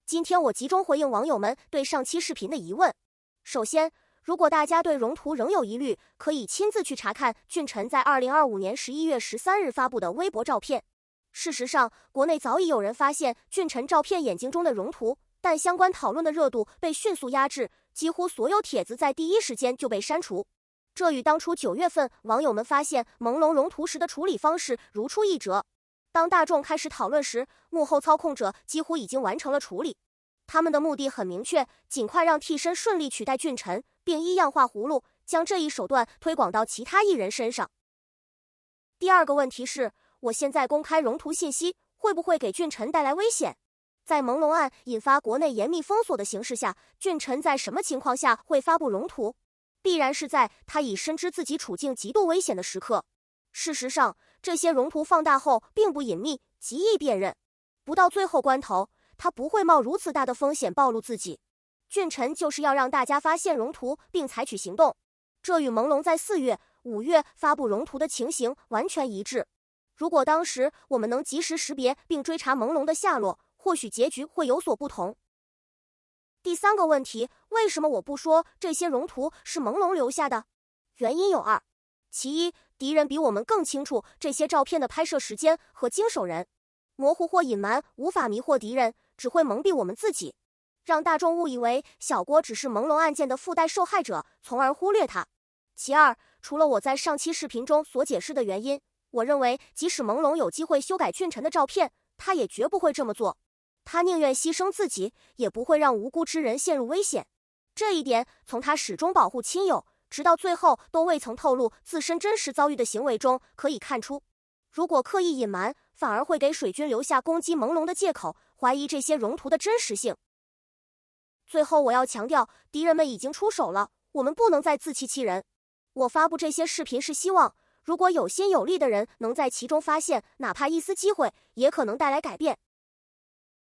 今天我集中回应网友们对上期视频的疑问。首先，如果大家对荣图仍有疑虑，可以亲自去查看俊辰在2025年11月13日发布的微博照片。事实上，国内早已有人发现俊辰照片眼睛中的荣图，但相关讨论的热度被迅速压制，几乎所有帖子在第一时间就被删除。这与当初9月份网友们发现朦胧荣图时的处理方式如出一辙。当大众开始讨论时，幕后操控者几乎已经完成了处理。他们的目的很明确，尽快让替身顺利取代俊辰，并依样画葫芦，将这一手段推广到其他艺人身上。第二个问题是，我现在公开荣图信息，会不会给俊辰带来危险？在朦胧案引发国内严密封锁的形势下，俊辰在什么情况下会发布荣图？必然是在他已深知自己处境极度危险的时刻。事实上，这些荣图放大后并不隐秘，极易辨认。不到最后关头，他不会冒如此大的风险暴露自己。俊辰就是要让大家发现荣图并采取行动，这与朦胧在4月、5月发布荣图的情形完全一致。如果当时我们能及时识别并追查朦胧的下落，或许结局会有所不同。第三个问题，为什么我不说这些荣图是朦胧留下的？原因有二。其一，敌人比我们更清楚这些照片的拍摄时间和经手人，模糊或隐瞒无法迷惑敌人，只会蒙蔽我们自己，让大众误以为小郭只是朦胧案件的附带受害者，从而忽略他。其二，除了我在上期视频中所解释的原因，我认为即使朦胧有机会修改俊辰的照片，他也绝不会这么做。他宁愿牺牲自己，也不会让无辜之人陷入危险。这一点从他始终保护亲友，直到最后都未曾透露自身真实遭遇的行为中可以看出。如果刻意隐瞒，反而会给水军留下攻击朦胧的借口，怀疑这些荣图的真实性。最后我要强调，敌人们已经出手了，我们不能再自欺欺人。我发布这些视频是希望，如果有心有力的人能在其中发现哪怕一丝机会，也可能带来改变。